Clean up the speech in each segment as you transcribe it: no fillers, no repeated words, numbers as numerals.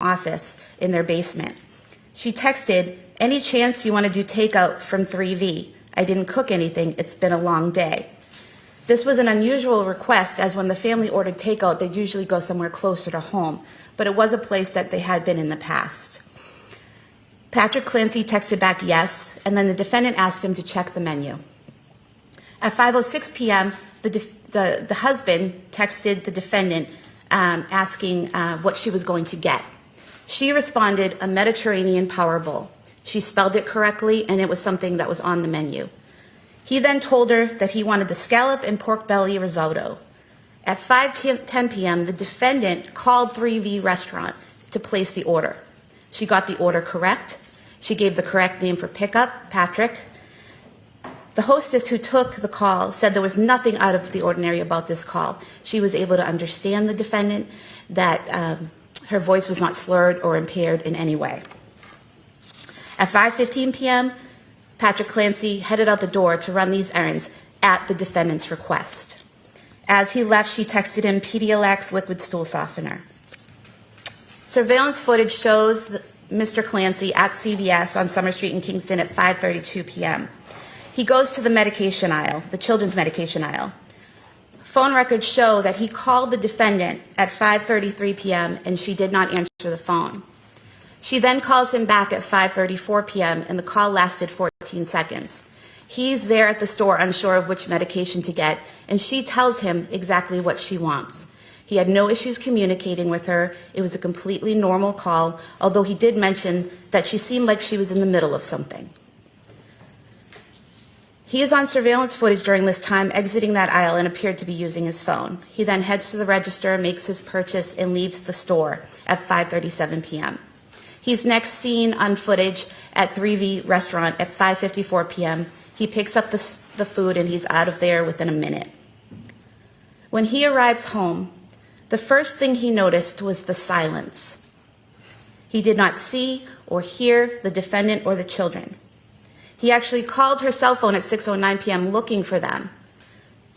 office in their basement. She texted, "Any chance you want to do takeout from 3V? I didn't cook anything. It's been a long day." This was an unusual request, as when the family ordered takeout, they'd usually go somewhere closer to home, but it was a place that they had been in the past. Patrick Clancy texted back yes, and then the defendant asked him to check the menu. At 5:06 p.m., the husband texted the defendant asking what she was going to get. She responded, "A Mediterranean power bowl." She spelled it correctly, and it was something that was on the menu. He then told her that he wanted the scallop and pork belly risotto. At 5:10 p.m., the defendant called 3V Restaurant to place the order. She got the order correct. She gave the correct name for pickup, Patrick. The hostess who took the call said there was nothing out of the ordinary about this call. She was able to understand the defendant, that her voice was not slurred or impaired in any way. At 5:15 p.m., Patrick Clancy headed out the door to run these errands at the defendant's request. As he left, she texted him Pedialyte liquid stool softener. Surveillance footage shows Mr. Clancy at CVS on Summer Street in Kingston at 5:32 p.m. He goes to the medication aisle, the children's medication aisle. Phone records show that he called the defendant at 5:33 p.m. and she did not answer the phone. She then calls him back at 5:34 p.m. and the call lasted 14 seconds. He's there at the store unsure of which medication to get, and she tells him exactly what she wants. He had no issues communicating with her. It was a completely normal call, although he did mention that she seemed like she was in the middle of something. He is on surveillance footage during this time, exiting that aisle, and appeared to be using his phone. He then heads to the register, makes his purchase, and leaves the store at 5:37 p.m. He's next seen on footage at 3V Restaurant at 5:54 p.m. He picks up the food, and he's out of there within a minute. When he arrives home, the first thing he noticed was the silence. He did not see or hear the defendant or the children. He actually called her cell phone at 6:09 p.m. looking for them,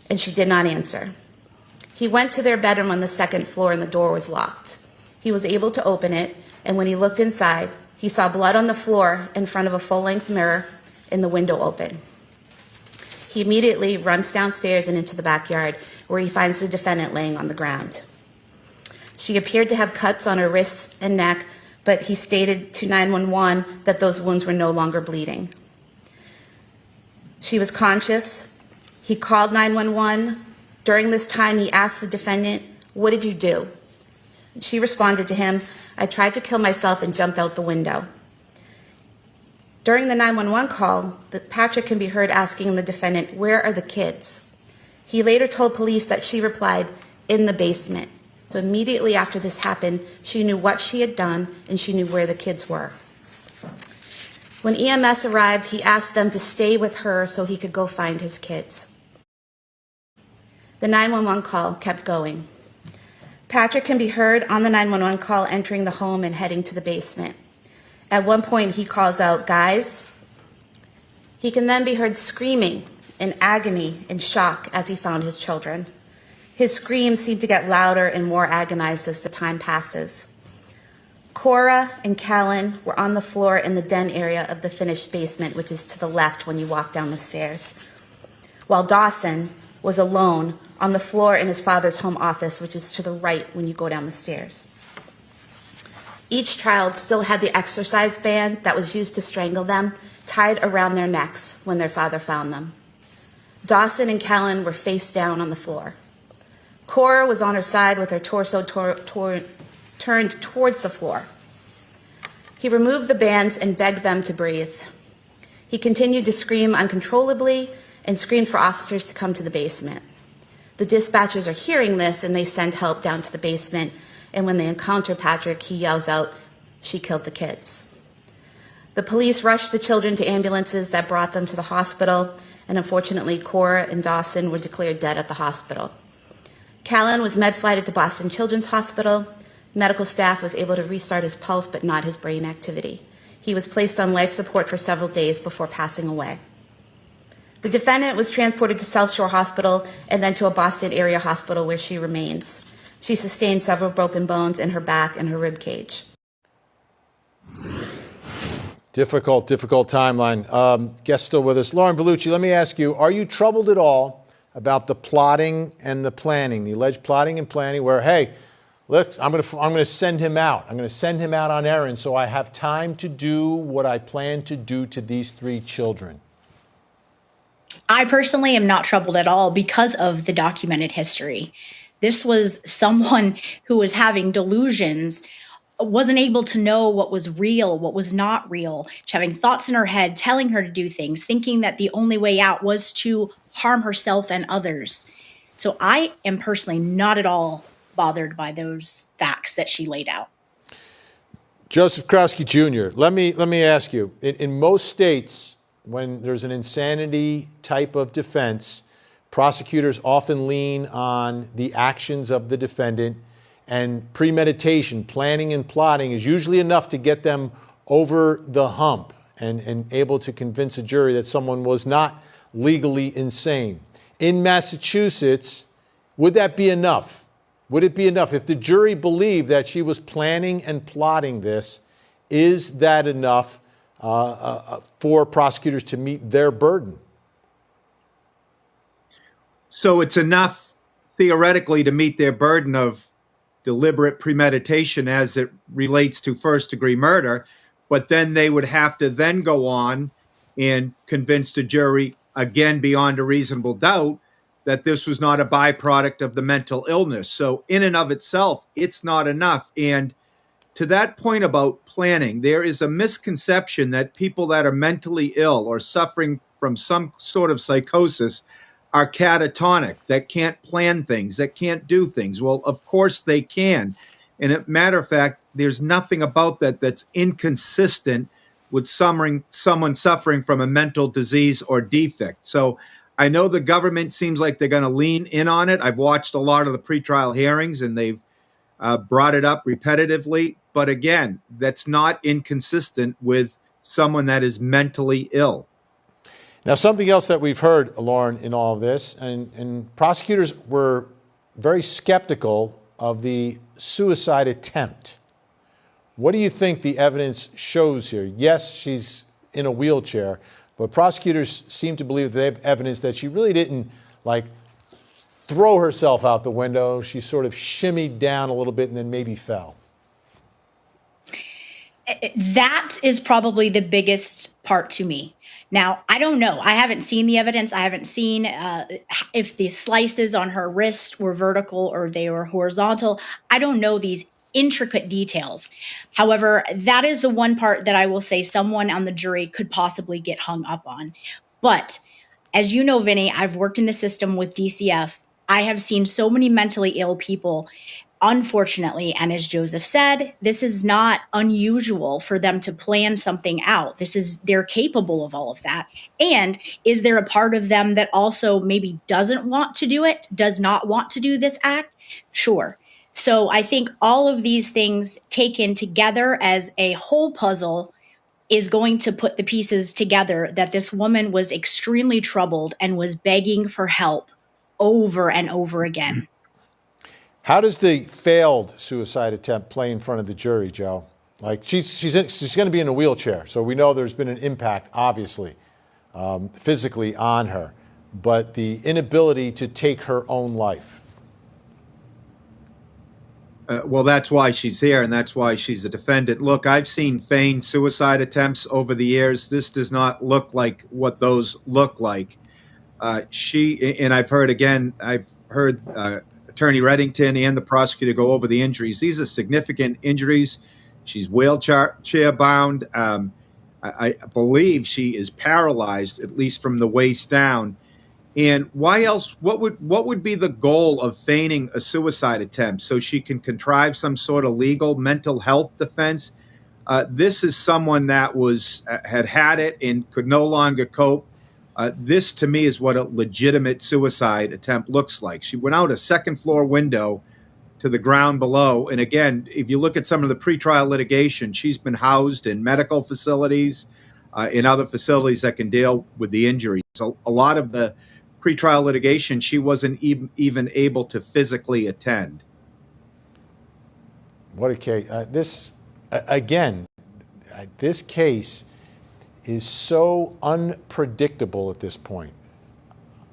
and she did not answer. He went to their bedroom on the second floor, and the door was locked. He was able to open it, and when he looked inside, he saw blood on the floor in front of a full-length mirror and the window open. He immediately runs downstairs and into the backyard, where he finds the defendant laying on the ground. She appeared to have cuts on her wrists and neck, but he stated to 911 that those wounds were no longer bleeding. She was conscious. He called 911. During this time, he asked the defendant, "What did you do?" She responded to him, "I tried to kill myself and jumped out the window." During the 911 call, Patrick can be heard asking the defendant, "Where are the kids?" He later told police that she replied, "In the basement." So immediately after this happened, she knew what she had done and she knew where the kids were. When EMS arrived, he asked them to stay with her so he could go find his kids. The 911 call kept going. Patrick can be heard on the 911 call entering the home and heading to the basement. At one point, he calls out, "Guys." He can then be heard screaming in agony and shock as he found his children. His screams seem to get louder and more agonized as the time passes. Cora and Callan were on the floor in the den area of the finished basement, which is to the left when you walk down the stairs, while Dawson was alone on the floor in his father's home office, which is to the right when you go down the stairs. Each child still had the exercise band that was used to strangle them tied around their necks when their father found them. Dawson and Callan were face down on the floor. Cora was on her side with her torso turned towards the floor. He removed the bands and begged them to breathe. He continued to scream uncontrollably and screamed for officers to come to the basement. The dispatchers are hearing this, and they send help down to the basement, and when they encounter Patrick, he yells out, "She killed the kids." The police rushed the children to ambulances that brought them to the hospital, and unfortunately, Cora and Dawson were declared dead at the hospital. Callan was med-flighted to Boston Children's Hospital. Medical staff was able to restart his pulse, but not his brain activity. He was placed on life support for several days before passing away. The defendant was transported to South Shore Hospital and then to a Boston area hospital where she remains. She sustained several broken bones in her back and her rib cage. Difficult timeline. Guest still with us. Lauren Vellucci, let me ask you, are you troubled at all about the plotting and the planning, the alleged plotting and planning where, hey, look, I'm going to send him out. I'm going to send him out on errands so I have time to do what I plan to do to these 3 children? I personally am not troubled at all because of the documented history. This was someone who was having delusions, wasn't able to know what was real, what was not real, having thoughts in her head, telling her to do things, thinking that the only way out was to harm herself and others. So I am personally not at all bothered by those facts that she laid out. Joseph Krowski Jr., let me ask you, in most states, when there's an insanity type of defense, prosecutors often lean on the actions of the defendant, and premeditation, planning and plotting is usually enough to get them over the hump and able to convince a jury that someone was not legally insane. In Massachusetts, would that be enough? Would it be enough? If the jury believed that she was planning and plotting this, is that enough for prosecutors to meet their burden? So it's enough theoretically to meet their burden of deliberate premeditation as it relates to first-degree murder, but then they would have to then go on and convince the jury, again beyond a reasonable doubt, that this was not a byproduct of the mental illness. So in and of itself, it's not enough. And to that point about planning, there is a misconception that people that are mentally ill or suffering from some sort of psychosis are catatonic, that can't plan things, that can't do things. Well, of course they can. And as a matter of fact, there's nothing about that that's inconsistent with someone suffering from a mental disease or defect. So I know the government seems like they're going to lean in on it. I've watched a lot of the pretrial hearings and they've brought it up repetitively. But again, that's not inconsistent with someone that is mentally ill. Now, something else that we've heard, Lauren, in all of this, and prosecutors were very skeptical of the suicide attempt. What do you think the evidence shows here? Yes, she's in a wheelchair, but prosecutors seem to believe that they have evidence that she really didn't, like, throw herself out the window. She sort of shimmied down a little bit and then maybe fell. That is probably the biggest part to me. Now, I don't know. I haven't seen the evidence. I haven't seen if the slices on her wrist were vertical or they were horizontal. I don't know these intricate details. However, that is the one part that I will say someone on the jury could possibly get hung up on. But as you know, Vinny, I've worked in the system with DCF. I have seen so many mentally ill people. Unfortunately, and as Joseph said, this is not unusual for them to plan something out. They're capable of all of that. And is there a part of them that also maybe doesn't want to do it, does not want to do this act? Sure. So I think all of these things taken together as a whole puzzle is going to put the pieces together that this woman was extremely troubled and was begging for help over and over again. How does the failed suicide attempt play in front of the jury, Joe? Like she's going to be in a wheelchair, so we know there's been an impact, obviously, physically on her, but the inability to take her own life. Well, that's why she's here, and that's why she's a defendant. Look, I've seen feigned suicide attempts over the years. This does not look like what those look like. I've heard Attorney Reddington and the prosecutor go over the injuries. These are significant injuries. She's wheelchair bound. I believe she is paralyzed, at least from the waist down. And why else? What would be the goal of feigning a suicide attempt? So she can contrive some sort of legal mental health defense. This is someone that had it and could no longer cope. This, to me, is what a legitimate suicide attempt looks like. She went out a second-floor window to the ground below. And again, if you look at some of the pretrial litigation, she's been housed in medical facilities, in other facilities that can deal with the injuries. So a lot of the pretrial litigation, she wasn't even able to physically attend. What a case. Again, this case is so unpredictable at this point.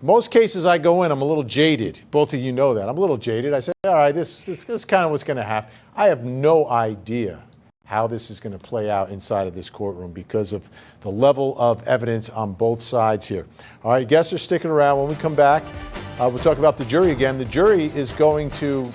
Most cases I go in, I'm a little jaded. Both of you know that. I'm a little jaded. I say, all right, this is kind of what's going to happen. I have no idea how this is going to play out inside of this courtroom because of the level of evidence on both sides here. All right, guests are sticking around. When we come back, we'll talk about the jury again. The jury is going to